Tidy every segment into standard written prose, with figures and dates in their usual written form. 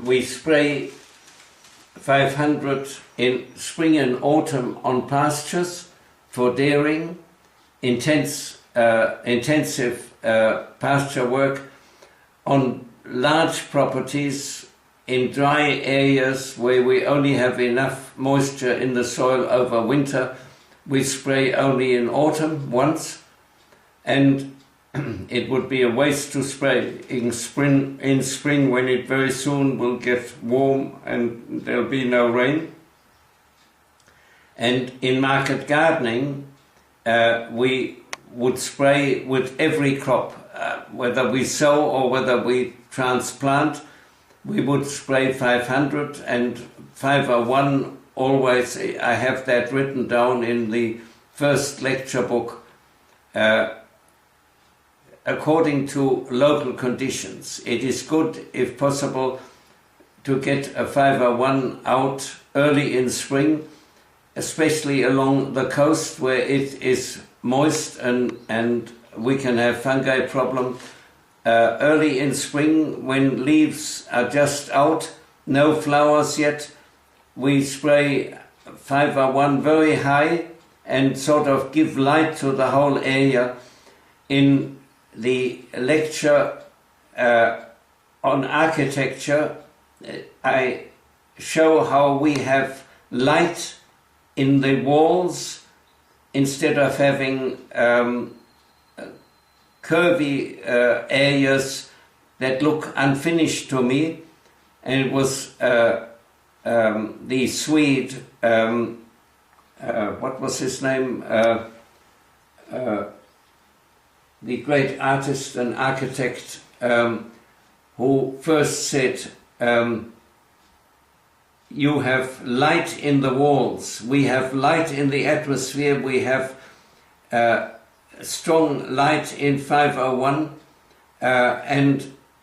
we spray 500 in spring and autumn on pastures for dairying, intensive pasture work on large properties in dry areas where we only have enough moisture in the soil over winter. We spray only in autumn once, and it would be a waste to spray in spring when it very soon will get warm and there'll be no rain. And in market gardening, we would spray with every crop, whether we sow or whether we transplant. We would spray 500 and 501 always. I have that written down in the first lecture book. According to local conditions, it is good, if possible, to get a 501 out early in spring, especially along the coast where it is moist and we can have fungi problem. Early in spring, when leaves are just out, no flowers yet, we spray 501 very high and sort of give light to the whole area. In the lecture on architecture, I show how we have light in the walls instead of having curvy areas that look unfinished to me. And it was the Swede, what was his name? The great artist and architect who first said, you have light in the walls, we have light in the atmosphere, we have strong light in 501,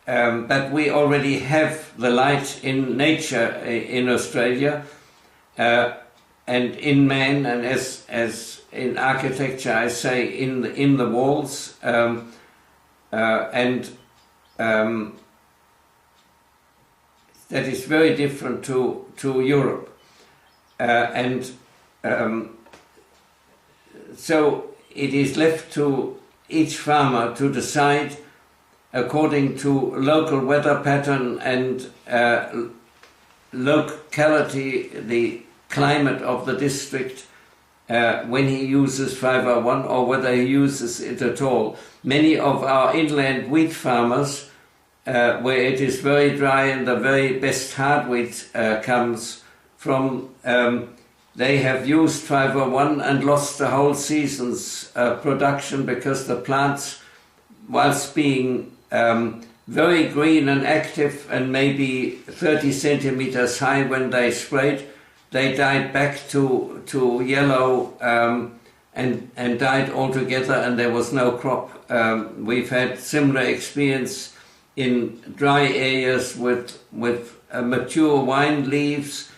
but we already have the light in nature in Australia and in man, and as in architecture I say in the walls, that is very different to Europe, so it is left to each farmer to decide according to local weather pattern and locality, the climate of the district, when he uses 501 or whether he uses it at all. Many of our inland wheat farmers, where it is very dry and the very best hard wheat comes from, they have used 501 and lost the whole season's production because the plants, whilst being very green and active and maybe 30 centimeters high when they sprayed, they died back to yellow and died altogether, and there was no crop. We've had similar experience in dry areas with mature wine leaves.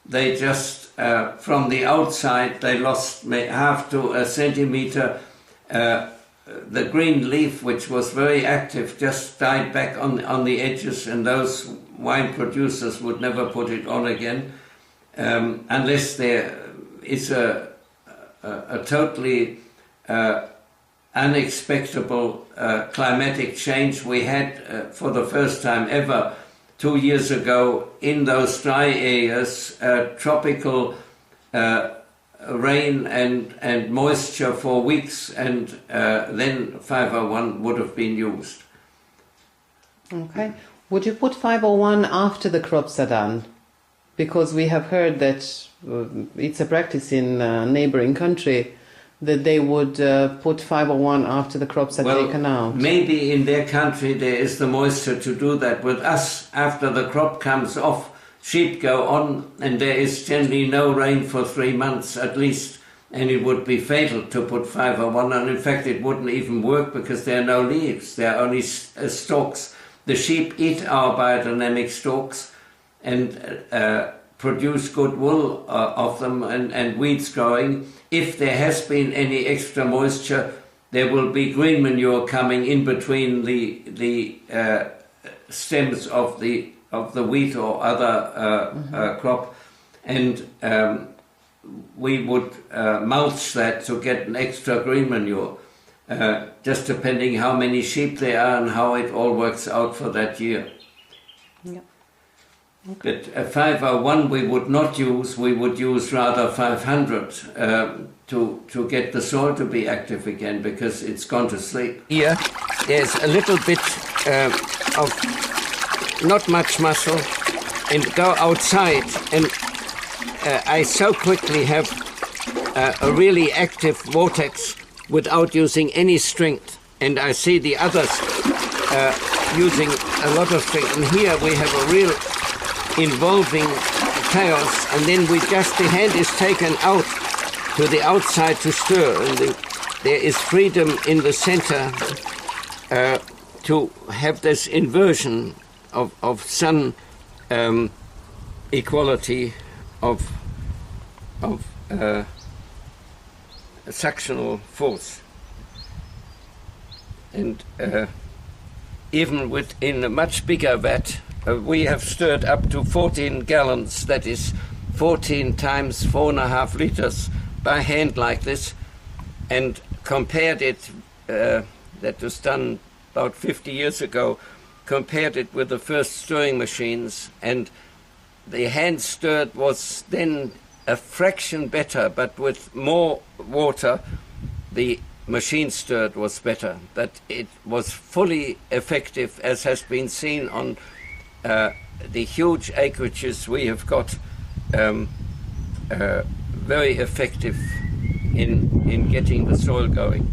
They just, from the outside, they lost half to a centimeter. The green leaf, which was very active, just died back on the edges, and those wine producers would never put it on again. Unless there is a totally unexpected climatic change. We had, for the first time ever, 2 years ago, in those dry areas, tropical rain and moisture for weeks, and then 501 would have been used. Okay. Would you put 501 after the crops are done? Because we have heard that it's a practice in neighboring country that they would put 501 after the crops are taken out. Maybe in their country there is the moisture to do that. With us, after the crop comes off, sheep go on, and there is generally no rain for 3 months at least, and it would be fatal to put 501, and in fact it wouldn't even work because there are no leaves, there are only stalks. The sheep eat our biodynamic stalks and produce good wool of them and weeds growing. If there has been any extra moisture, there will be green manure coming in between the stems of the of the wheat or other crop, and we would mulch that to get an extra green manure, just depending how many sheep there are and how it all works out for that year. Yeah. Okay. But 501 we would not use, we would use rather 500 to get the soil to be active again, because it's gone to sleep. Here there's a little bit of not much muscle, and go outside and I so quickly have a really active vortex without using any strength, and I see the others using a lot of strength, and here we have a real involving chaos, and then the hand is taken out to the outside to stir, and there is freedom in the center to have this inversion of sun equality of suctional force. And even within a much bigger vat, we have stirred up to 14 gallons, that is 14 times 4.5 liters by hand like this, and compared it, that was done about 50 years ago, compared it with the first stirring machines, and the hand stirred was then a fraction better, but with more water the machine stirred was better. But it was fully effective, as has been seen on the huge acreages we have got, very effective in getting the soil going.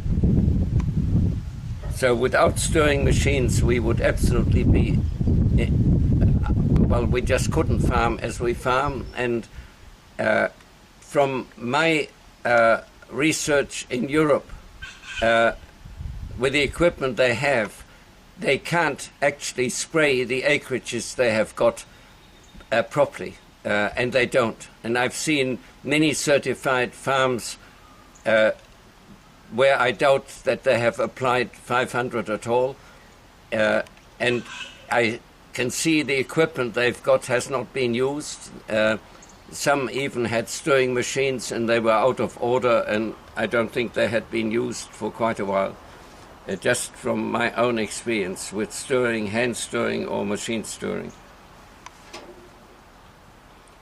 So without stirring machines we would absolutely be, well, we just couldn't farm as we farm. And from my research in Europe, with the equipment they have, they can't actually spray the acreages they have got properly, and they don't. And I've seen many certified farms where I doubt that they have applied 500 at all, and I can see the equipment they've got has not been used. Some even had stirring machines and they were out of order, and I don't think they had been used for quite a while. Just from my own experience with stirring, hand stirring or machine stirring.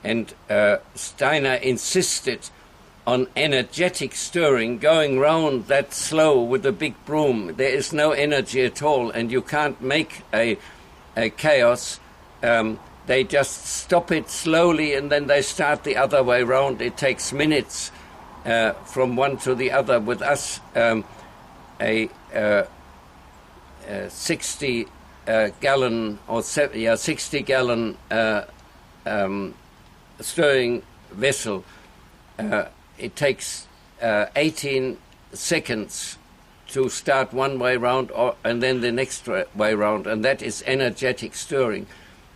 And Steiner insisted on energetic stirring, going round that slow with a big broom. There is no energy at all, and you can't make a chaos. They just stop it slowly and then they start the other way round. It takes minutes from one to the other. With us, a 60 gallon or 60 gallon stirring vessel, it takes 18 seconds to start one way round and then the next way round, and that is energetic stirring.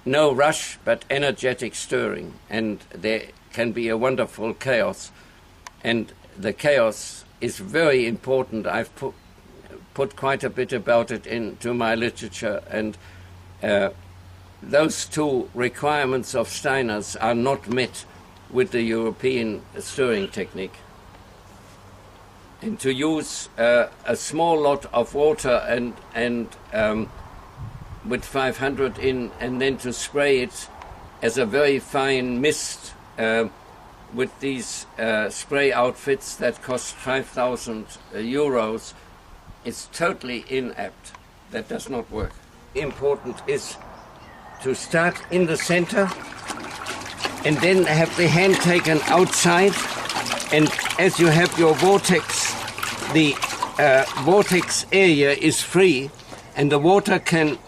No rush, but energetic stirring, and there can be a wonderful chaos. And the chaos is very important. I've put quite a bit about it into my literature, and those two requirements of Steiner's are not met with the European stirring technique. And to use a small lot of water and with 500 in, and then to spray it as a very fine mist with these spray outfits that cost 5,000 euros, it's totally inapt. That does not work. Important is to start in the center and then have the hand taken outside, and as you have your vortex, the vortex area is free and the water can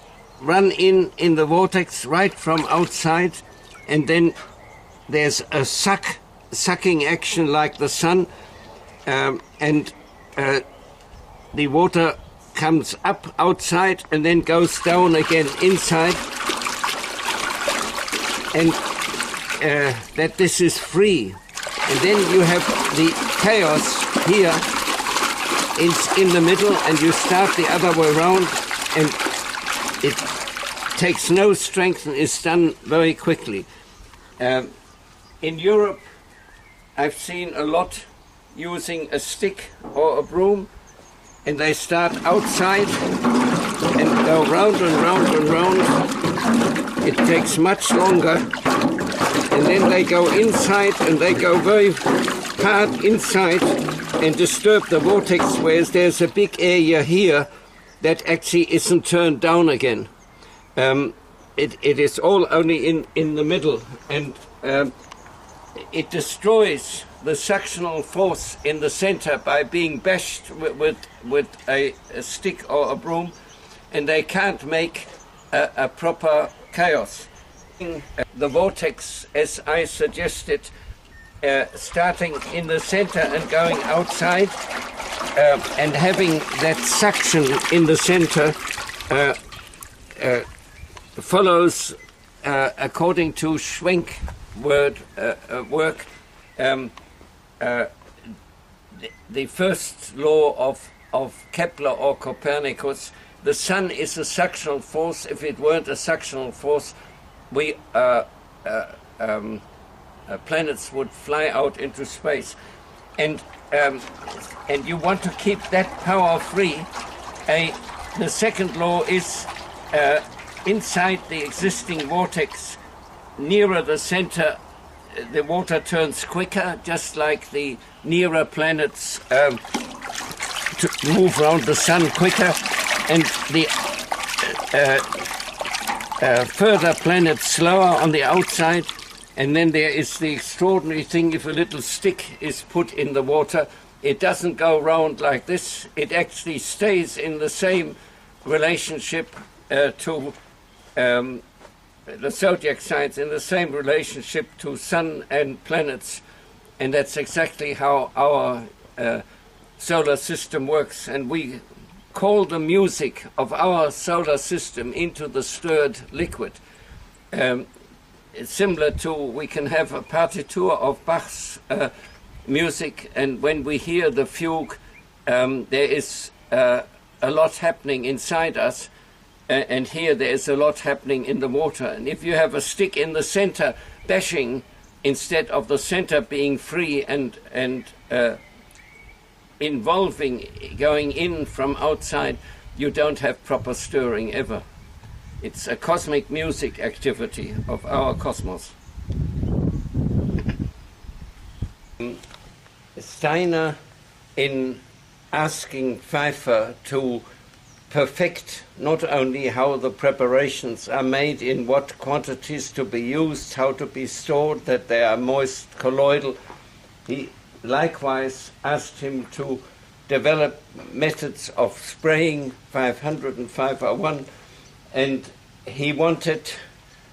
run in the vortex right from outside, and then there's a sucking action like the sun, and the water comes up outside and then goes down again inside, and that this is free. And then you have the chaos here in the middle, and you start the other way around, and takes no strength and is done very quickly. In Europe, I've seen a lot using a stick or a broom, and they start outside and go round and round and round. It takes much longer, and then they go inside and they go very hard inside and disturb the vortex, whereas there's a big area here that actually isn't turned down again. It is all only in the middle, and it destroys the suctional force in the center by being bashed with a stick or a broom, and they can't make a proper chaos. The vortex, as I suggested, starting in the center and going outside, and having that suction in the center follows, according to Schwenk work, the first law of Kepler or Copernicus. The sun is a suctional force. If it weren't a suctional force, planets would fly out into space. And you want to keep that power free. The second law is inside the existing vortex, nearer the center, the water turns quicker, just like the nearer planets to move around the sun quicker, and the further planets slower on the outside. And then there is the extraordinary thing: if a little stick is put in the water, it doesn't go round like this. It actually stays in the same relationship to the zodiac signs, in the same relationship to sun and planets. And that's exactly how our solar system works. And we call the music of our solar system into the stirred liquid. It's similar to, we can have a partiture of Bach's music, and when we hear the fugue, there is a lot happening inside us, and here there is a lot happening in the water. And if you have a stick in the center bashing, instead of the center being free and involving, going in from outside, you don't have proper stirring ever. It's a cosmic music activity of our cosmos. Steiner, in asking Pfeiffer to perfect not only how the preparations are made, in what quantities to be used, how to be stored, that they are moist, colloidal, he likewise asked him to develop methods of spraying 500 and 501, and he wanted,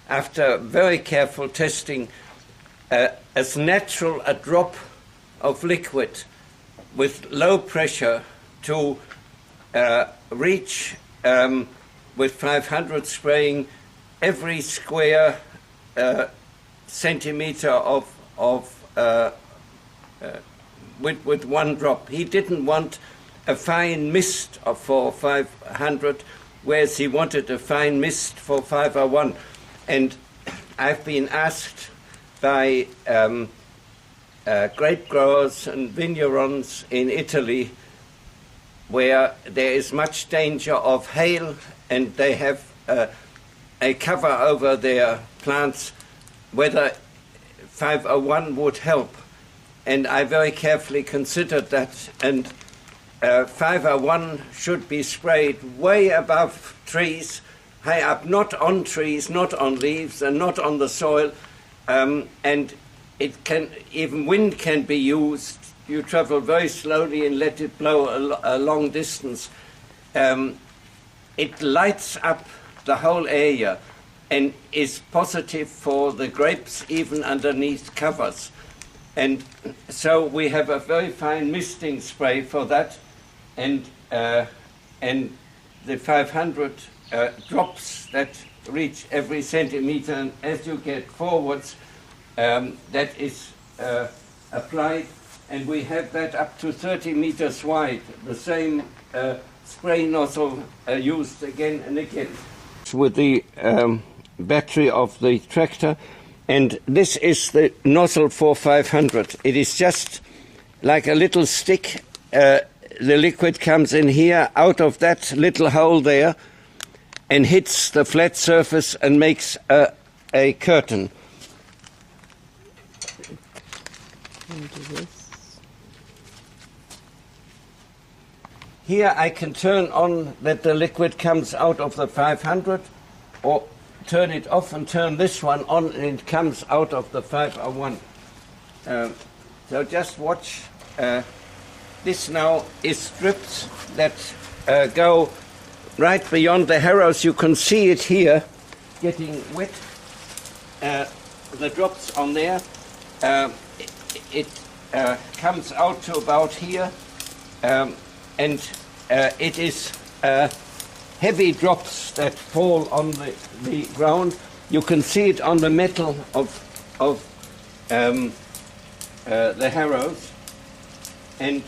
after very careful testing, as natural a drop of liquid with low pressure to reach, with 500 spraying, every square centimeter with one drop. He didn't want a fine mist for 500, whereas he wanted a fine mist for 501. And I've been asked by grape growers and vignerons in Italy, where there is much danger of hail and they have a cover over their plants, whether 501 would help. And I very carefully considered that, and 501 should be sprayed way above trees, high up, not on trees, not on leaves, and not on the soil. And it can, even wind can be used. You travel very slowly and let it blow a long distance. It lights up the whole area and is positive for the grapes even underneath covers. And so we have a very fine misting spray for that, and the 500 drops that reach every centimeter, and as you get forwards, that is applied, and we have that up to 30 meters wide, the same spray nozzle used again and again. with the battery of the tractor, and this is the nozzle for 500. It is just like a little stick. The liquid comes in here out of that little hole there and hits the flat surface and makes a curtain. Here I can turn on that the liquid comes out of the 500, or turn it off and turn this one on and it comes out of the 501. So just watch. This now is strips that go right beyond the harrows. You can see it here getting wet. The drops on there. It comes out to about here. And it is heavy drops that fall on the ground. You can see it on the metal of the harrows, and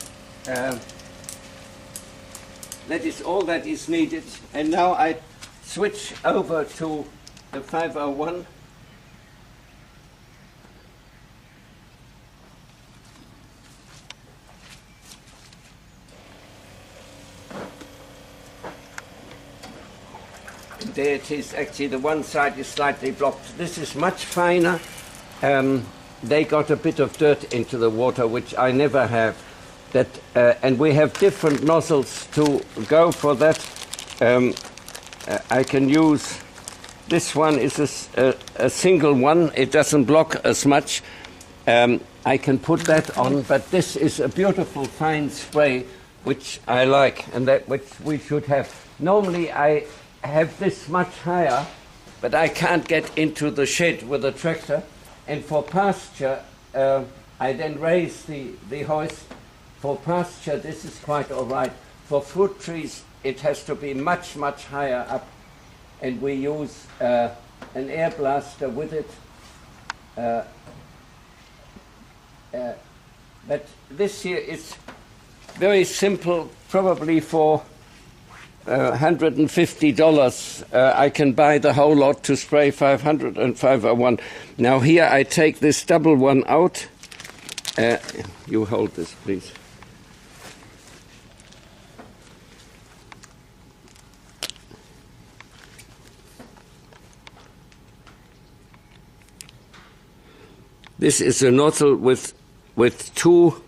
that is all that is needed. And now I switch over to the 501. There it is. Actually, the one side is slightly blocked. This is much finer. They got a bit of dirt into the water, which I never have. And we have different nozzles to go for that. I can use, this one is a single one. It doesn't block as much. I can put that on, but this is a beautiful fine spray, which I like, and that which we should have. Normally, I have this much higher, but I can't get into the shed with a tractor. And for pasture, I then raise the hoist. For pasture, this is quite all right. For fruit trees, it has to be much, much higher up. And we use an air blaster with it. But this here is very simple, probably for $150. I can buy the whole lot to spray 500 and 501. Now here I take this double one out. You hold this, please. This is a nozzle with two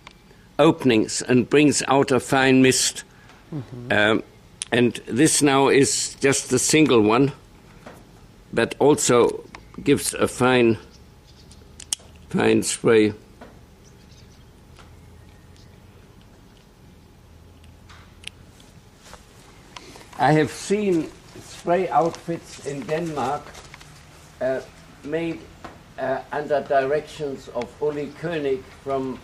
openings and brings out a fine mist. Mm-hmm. And this now is just the single one, but also gives a fine spray. I have seen spray outfits in Denmark made under directions of Uli König from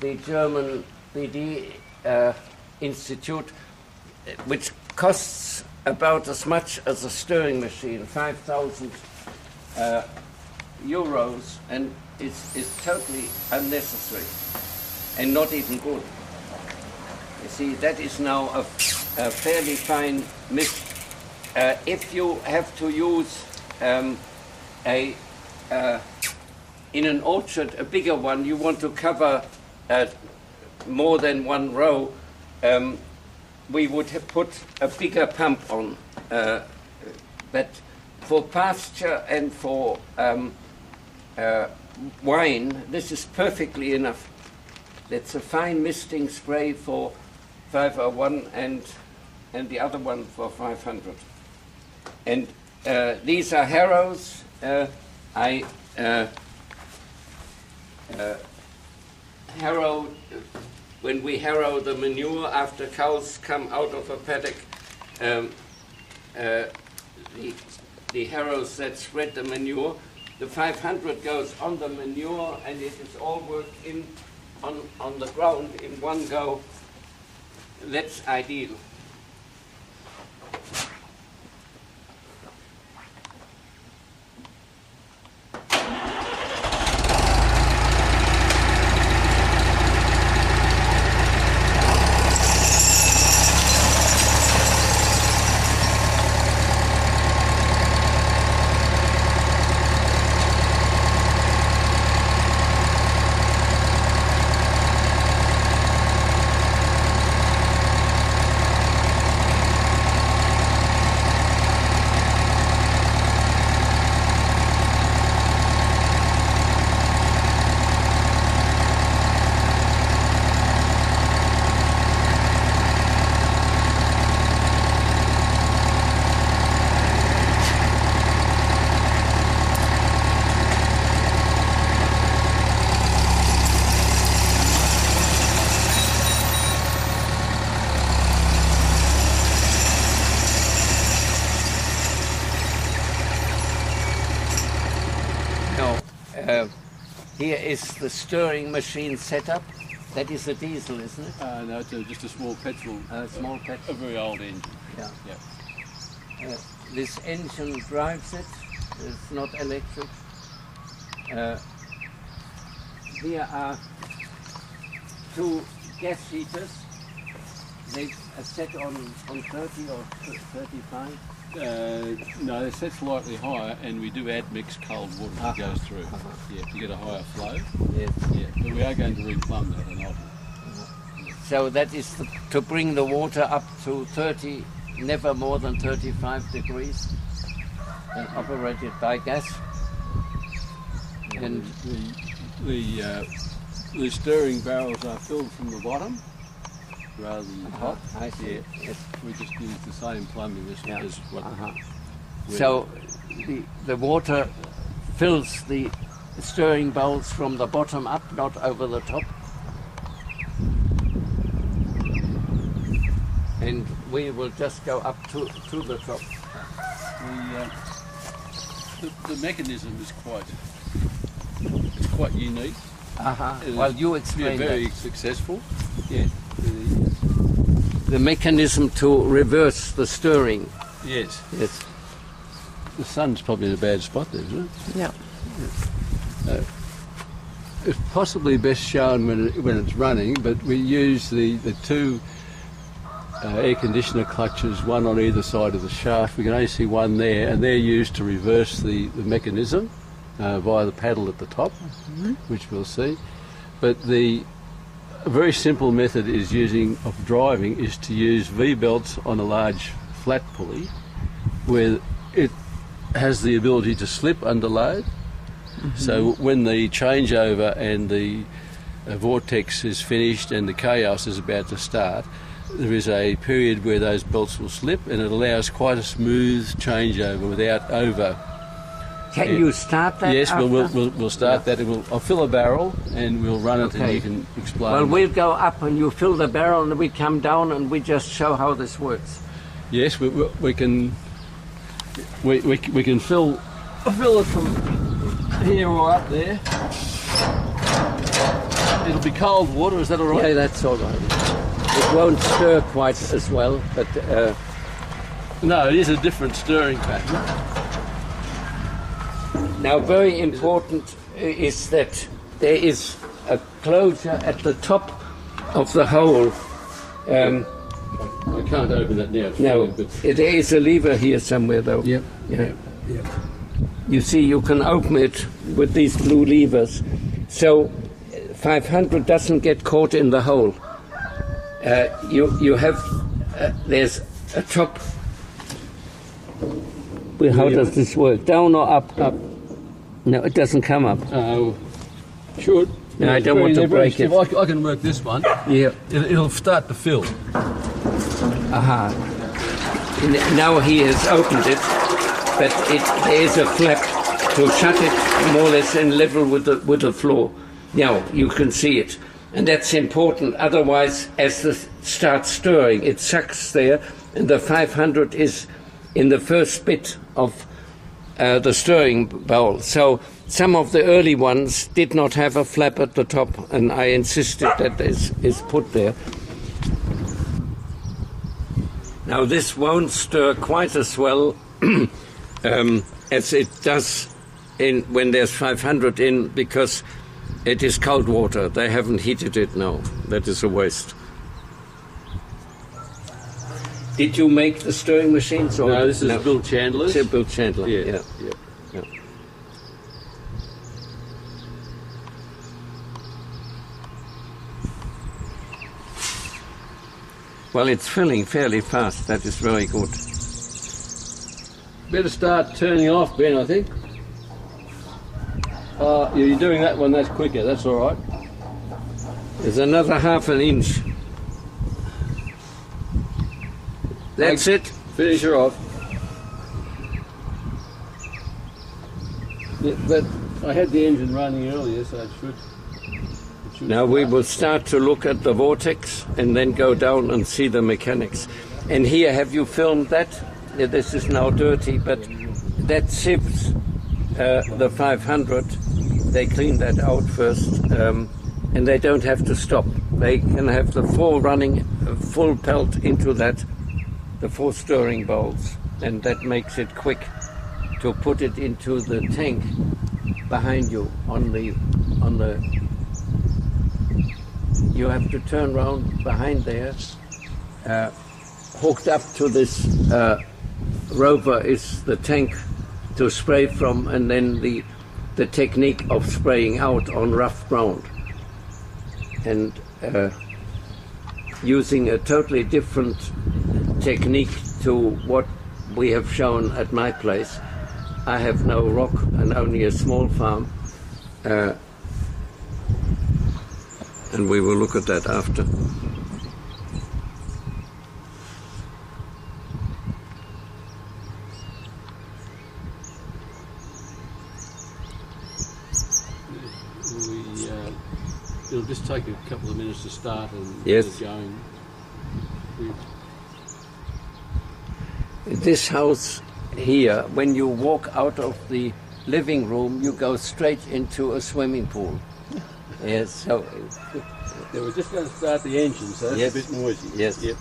the German BD Institute, which costs about as much as a stirring machine, 5,000 euros, and it's totally unnecessary and not even good. You see, that is now a fairly fine mist. If you have to use in an orchard, a bigger one, you want to cover more than one row, we would have put a bigger pump on. But for pasture and for wine, this is perfectly enough. That's a fine misting spray for 501 and the other one for 500. And these are harrows. I harrow, when we harrow the manure after cows come out of a paddock, the harrows that spread the manure, the 500 goes on the manure and it is all worked in on the ground in one go. That's ideal. Here is the stirring machine setup. That is a diesel, isn't it? No, it's just a small petrol. Small petrol. A very old engine. Yeah. Yeah. This engine drives it. It's not electric. Here are two gas heaters. They are set on 30 or 35. No, they're set slightly higher, and we do add mixed cold water that goes through. Yeah, to get a higher flow. Yes. Yeah, but we are going to replumb that and alter. So that is to bring the water up to 30, never more than 35 degrees, and operated by gas. And the stirring barrels are filled from the bottom rather than the top. I see. Yeah. Yes. We just use the same plumbing as what. So the water fills the stirring bowls from the bottom up, not over the top. And we will just go up to the top. The mechanism is quite unique. Well, you explain very that. Successful. Yeah. The mechanism to reverse the stirring. Yes. Yes. The sun's probably in a bad spot there, isn't it? Yeah. It's possibly best shown when it's running, but we use the two air conditioner clutches, one on either side of the shaft. We can only see one there, and they're used to reverse the mechanism via the paddle at the top, which we'll see. But a very simple method of driving is to use V-belts on a large flat pulley where it has the ability to slip under load. So when the changeover and the vortex is finished and the chaos is about to start, there is a period where those belts will slip, and it allows quite a smooth changeover without over. Can you start that? Yes, after? we'll start that. I'll fill a barrel and we'll run it, and you can explain. Well, we'll go up and you fill the barrel, and we come down and we just show how this works. Yes, we can. We can fill it from here or up there. It'll be cold water. Is that all right? Yeah, that's all right. It won't stir quite as well, but no, it is a different stirring pattern. Now, very important is that there is a closure at the top of the hole. I can't open that now. No, there is a lever here somewhere, though. Yep. Yeah. You see, you can open it with these blue levers. So 500 doesn't get caught in the hole. You have, there's a top. Well, how does this work? Down or up? Up. No, it doesn't come up. Should. No, I don't want to break it. I can work this one. Yeah. It'll start to fill. Now he has opened it, but there is a flap to shut it more or less in level with the floor. Now you can see it, and that's important. Otherwise, as it starts stirring, it sucks there, and the 500 is in the first bit of the stirring bowl. So some of the early ones did not have a flap at the top, and I insisted that this is put there. Now this won't stir quite as well as it does when there's 500 in, because it is cold water. They haven't heated it now. That is a waste. Did you make the stirring machines? Or no, this is Bill Chandler's. It's Bill Chandler. Yeah. Well, it's filling fairly fast. That is very good. Better start turning off, Ben, I think. You're doing that one, that's quicker. That's all right. There's another ½ an inch. That's it. Finish her off. Yeah, but I had the engine running earlier, so it should now we will start to look at the vortex and then go down and see the mechanics. And here, have you filmed that? This is now dirty, but that sieves the 500. they clean that out first, and they don't have to stop. They can have the 4 running full pelt into that, the 4 stirring bowls, and that makes it quick to put it into the tank behind you on the you have to turn round behind there. Hooked up to this rover is the tank to spray from, and then the technique of spraying out on rough ground, and using a totally different technique to what we have shown at my place. I have no rock and only a small farm, and we will look at that after. It'll just take a couple of minutes to start and yes. get going. This house here, when you walk out of the living room, you go straight into a swimming pool. Yes, so... Yeah, we're just going to start the engine, so it's yes. a bit noisy. Yes. Yep.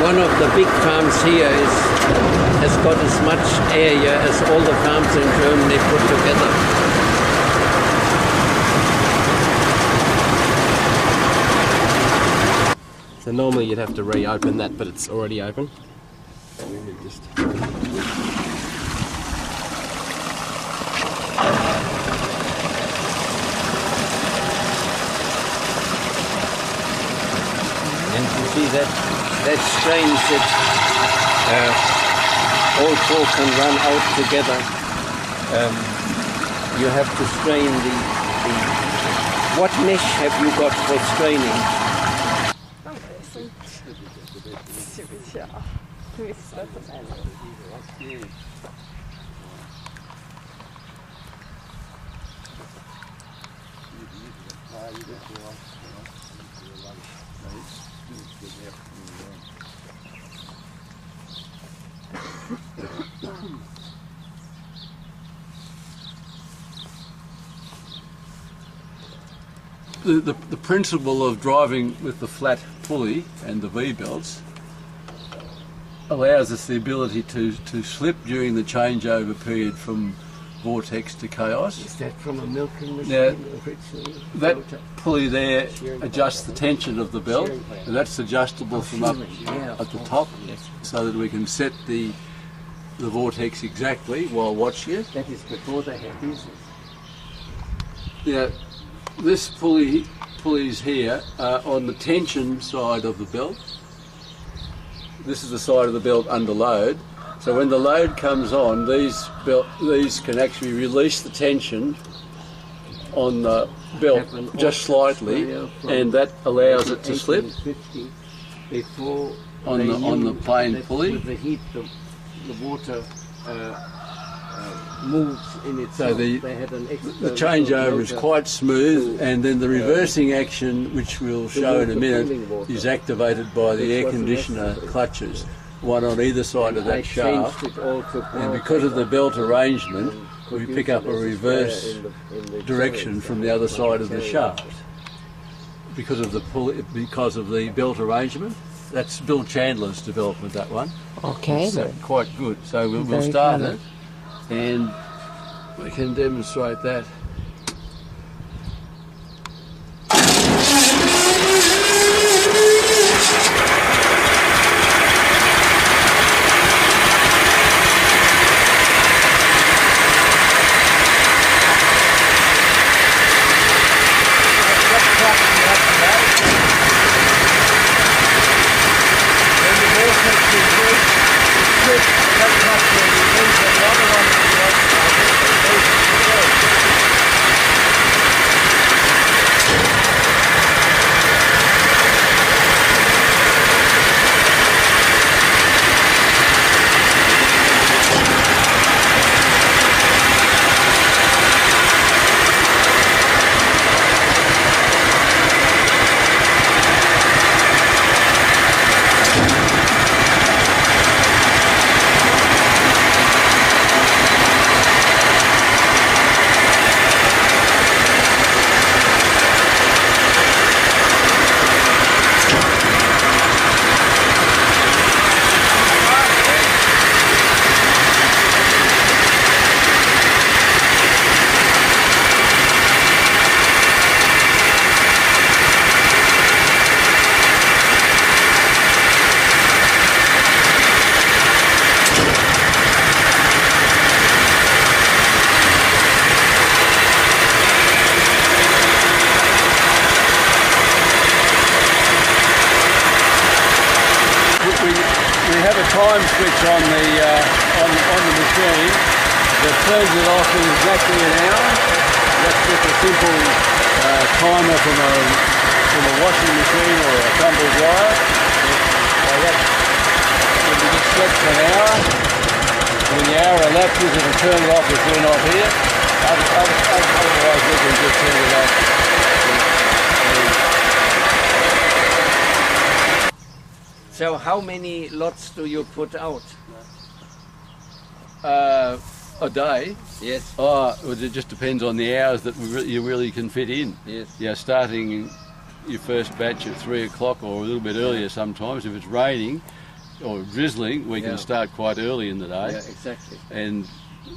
One of the big farms here has got as much area as all the farms in Germany put together. So normally you'd have to reopen that, but it's already open. And you see that strains it. All 4 can run out together. You have to strain the... What mesh have you got for straining? The principle of driving with the flat pulley and the V-belts allows us the ability to slip during the changeover period from vortex to chaos. Is that from a milking machine? Now, that pulley there adjusts the tension of the belt, and that's adjustable from up at the top, so that we can set the vortex exactly while watching it. That is before they have users. Now, this pulleys here are on the tension side of the belt. This is the side of the belt under load. So when the load comes on, these can actually release the tension on the belt just slightly, and that allows it to slip on the plain pulley. With the heat, the water moves in itself. So the changeover is quite smooth, and then the reversing action, which we'll show in a minute, is activated by the air conditioner clutches, one on either side of that shaft. And because of the belt arrangement, we pick up a reverse direction from the other side of the shaft because of the belt arrangement. That's Bill Chandler's development, that one. Okay. So quite good. So we'll start it, and we can demonstrate that. Time switch on the machine that turns it off in exactly an hour. That's just a simple timer from a washing machine or a tumble dryer. So that will be set for an hour. When the hour elapses, it'll turn it off if we're not here. Otherwise, we can just turn it off. So how many lots do you put out? A day? Yes. Oh, it just depends on the hours that you really can fit in. Yes. Yeah, starting your first batch at 3 o'clock or a little bit earlier sometimes. If it's raining or drizzling, we can start quite early in the day. Yeah, exactly. And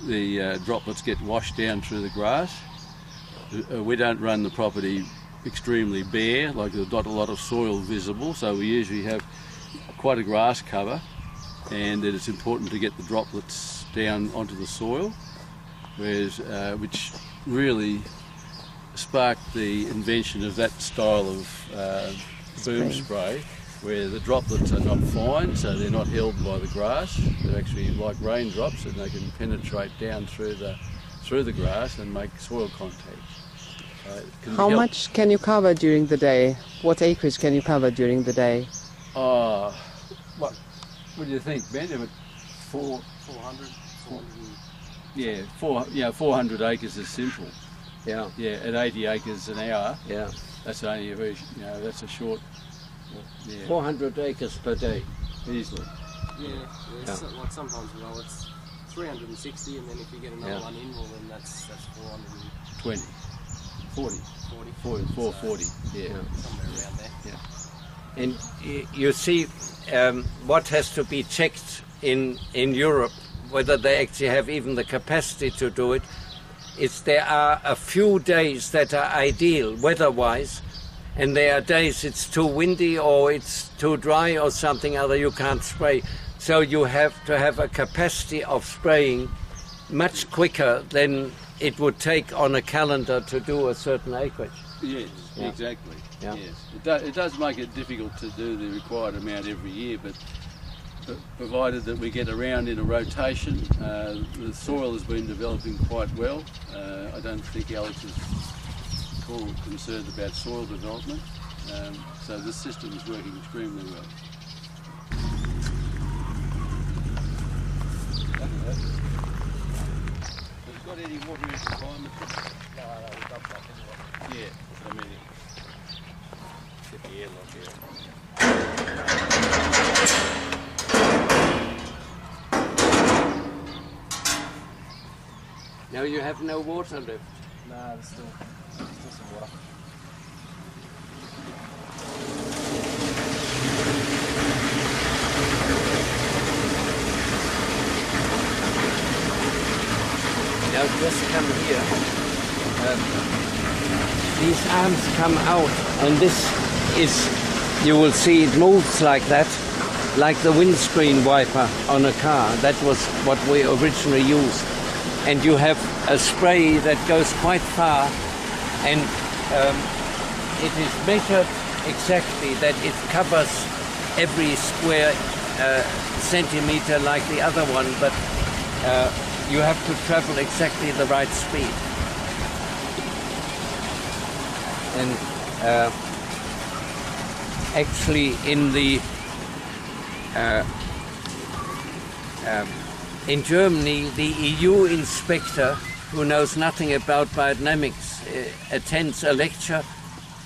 the droplets get washed down through the grass. We don't run the property extremely bare, like there's not a lot of soil visible, so we usually have quite a grass cover, and it is important to get the droplets down onto the soil, whereas which really sparked the invention of that style of boom spray, where the droplets are not fine, so they're not held by the grass. They're actually like raindrops, and they can penetrate down through the grass and make soil contact. How much can you cover during the day? What acreage can you cover during the day? What do you think, Ben? 400. Yeah, 400 acres is simple. Yeah. Yeah, at 80 acres an hour. Yeah. That's only a very, that's a short. Yeah. 400 acres per day. Easily. Yeah. Like sometimes, it's 360, and then if you get another one in, well, then that's 420. 440. Yeah. Somewhere around there. Yeah. And you see, what has to be checked in Europe, whether they actually have even the capacity to do it, is there are a few days that are ideal weather-wise, and there are days it's too windy or it's too dry or something other, you can't spray. So you have to have a capacity of spraying much quicker than it would take on a calendar to do a certain acreage. Yes, Yeah. exactly. Yeah. Yes, it does make it difficult to do the required amount every year, but provided that we get around in a rotation, the soil has been developing quite well. I don't think Alex is concerned about soil development, so this system is working extremely well. Has it got any water requirements? No, we dumped that anyway. Yeah, I mean, Get the airlock here. Now you have no water left. Nah, there's still some water. Now just come here. These arms come out, and this is, you will see it moves like that, like the windscreen wiper on a car. That was what we originally used. And you have a spray that goes quite far, and it is measured exactly that it covers every square centimeter like the other one, but you have to travel exactly the right speed. And actually in Germany, the EU inspector, who knows nothing about biodynamics, attends a lecture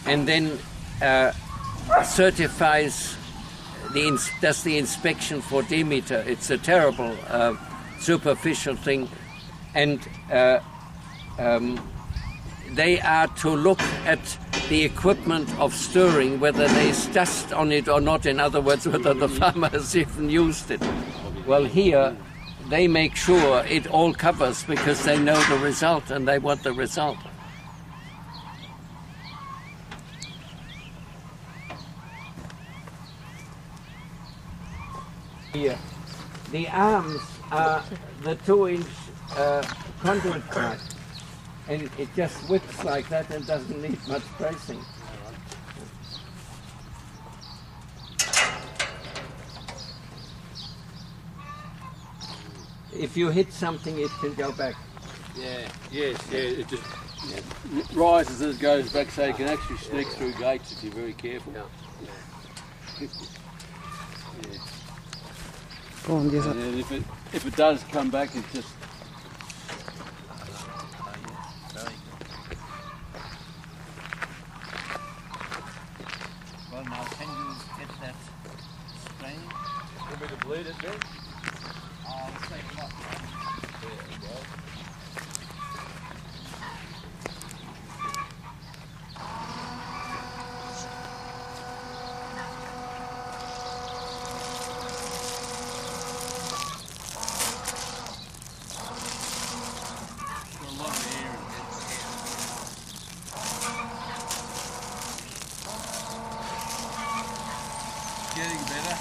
and then certifies, does the inspection for Demeter. It's a terrible superficial thing, and they are to look at the equipment of stirring, whether there's dust on it or not, in other words, whether the farmer has even used it. Well, here they make sure it all covers because they know the result and they want the result. Here, the arms are the 2-inch conduit pipe, and it just whips like that and doesn't need much bracing. If you hit something, it can go back. It just rises as it goes back, so you can actually sneak through gates if you're very careful. Go on, yes, And if it does come back, it just Well, now can you get that spray? Want me to bleed it, Bill? Let's take it up. getting better.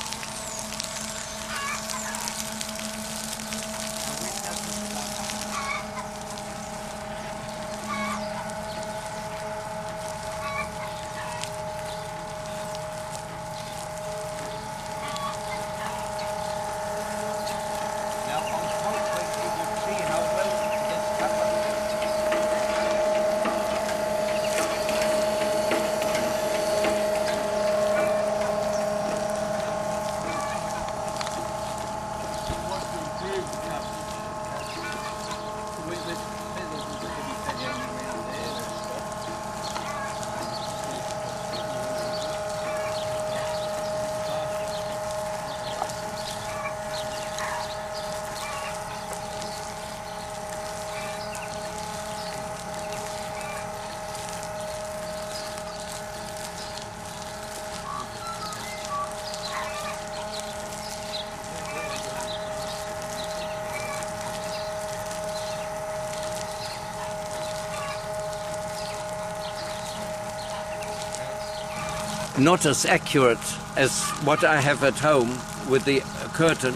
Not as accurate as what I have at home with the curtain,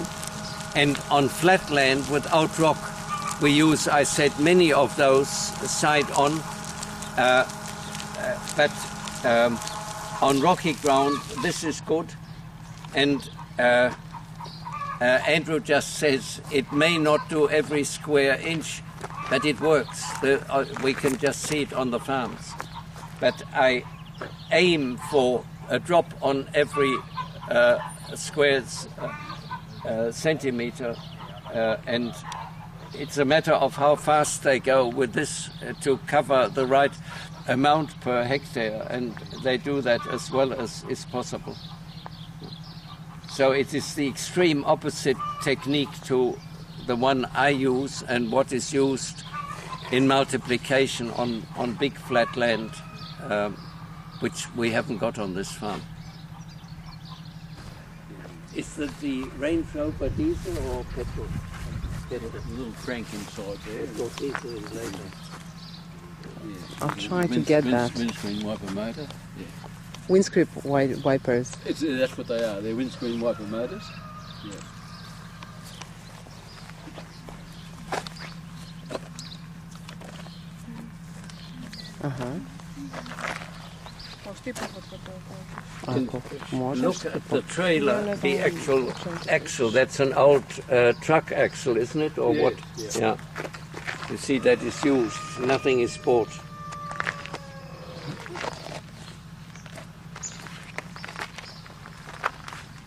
and on flat land without rock we use, I said, many of those side on, but on rocky ground this is good, and Andrew just says it may not do every square inch, but it works. We can just see it on the farms. But I aim for a drop on every square centimeter, and it's a matter of how fast they go with this to cover the right amount per hectare, and they do that as well as is possible. So it is the extreme opposite technique to the one I use and what is used in multiplication on big flat land, which we haven't got on this farm. Is that the Range Rover diesel or petrol? There's a little crank inside there. Diesel is later. I'll try to get that. Windscreen wiper motor. Yeah. Windscreen wipers. That's what they are. They're windscreen wiper motors. Yeah. Look at the trailer, the actual axle. That's an old truck axle, isn't it? Or what? Yeah. You see, that is used. Nothing is bought.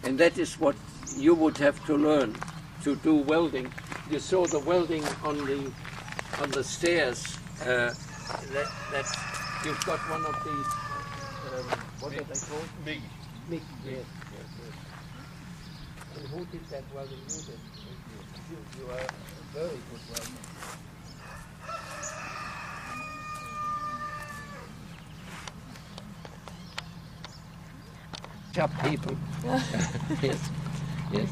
And that is what you would have to learn to do welding. You saw the welding on the stairs. That you've got one of these. What are they called? MIG. MIG. Yes. And who did that welding? You did. You are a very good welder. Job people. Yes. Yes.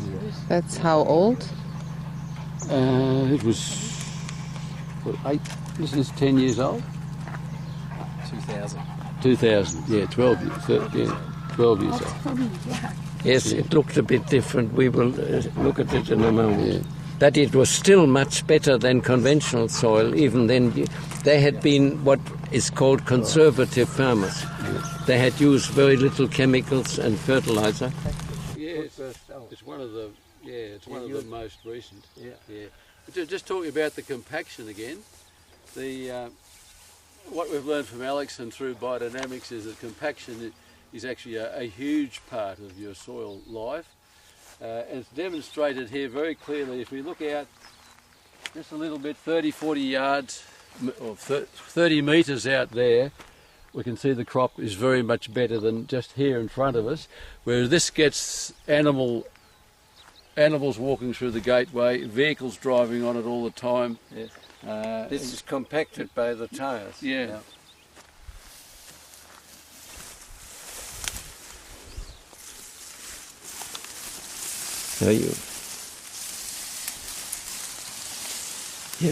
That's how old? It was this is 10 years old. 2000. 2000, yeah, 12 years, 12 years old. Yes, it looked a bit different. We will look at it in a moment. Yeah. But it was still much better than conventional soil. Even then, they had been what is called conservative farmers. Yes. They had used very little chemicals and fertilizer. Yes, it's one of the the most recent. Yeah, yeah. But just talking about the compaction again, what we've learned from Alex and through biodynamics is that compaction is actually a huge part of your soil life. And it's demonstrated here very clearly. If we look out just a little bit, 30, 40 yards, or 30 metres out there, we can see the crop is very much better than just here in front of us, where this gets animals walking through the gateway, vehicles driving on it all the time. Yes. This is compacted by the tyres. Yeah. So you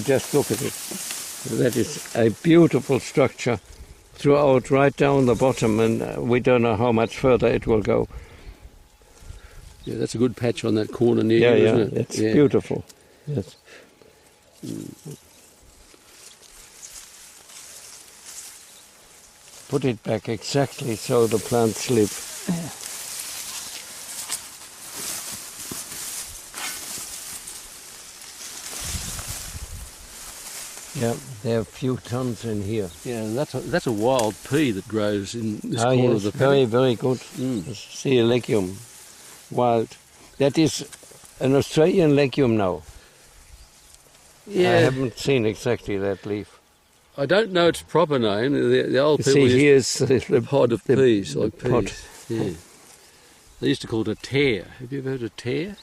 just look at it. That is a beautiful structure throughout, right down the bottom, and we don't know how much further it will go. Yeah, that's a good patch on that corner near you, isn't it? It's beautiful. Yes. Put it back exactly so the plants live. Yeah, there are a few tons in here. Yeah, and that's a wild pea that grows in this corner of the paddock. Very, very good. See a legume, wild. That is an Australian legume now. Yeah. I haven't seen exactly that leaf. I don't know its proper name. The old people here's the pod of peas, like peas. Pod. Yeah. They used to call it a tear. Have you ever heard of tear?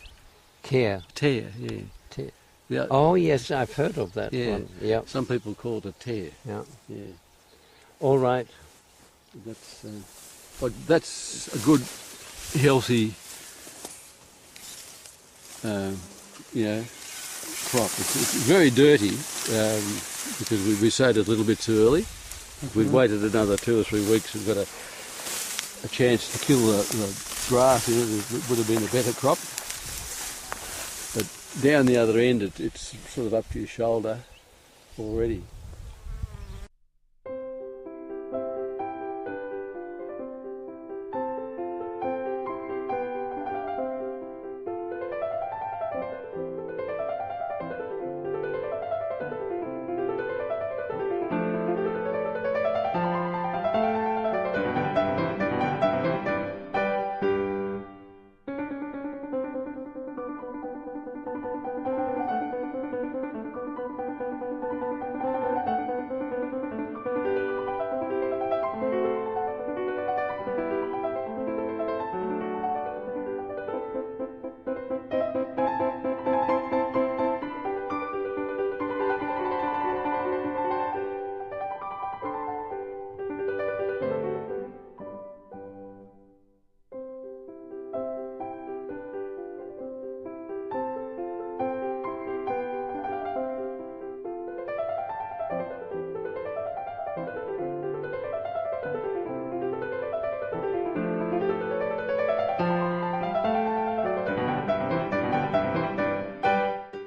Tear. Tear, yeah. Tear. Yeah. Oh yes, I've heard of that one. Yeah. Some people call it a tear. Yeah. Yeah. All right. That's a good, healthy, crop. It's very dirty because we sowed it a little bit too early. If we'd waited another 2 or 3 weeks, we've got a chance to kill the grass. It would have been a better crop. But down the other end it's sort of up to your shoulder already.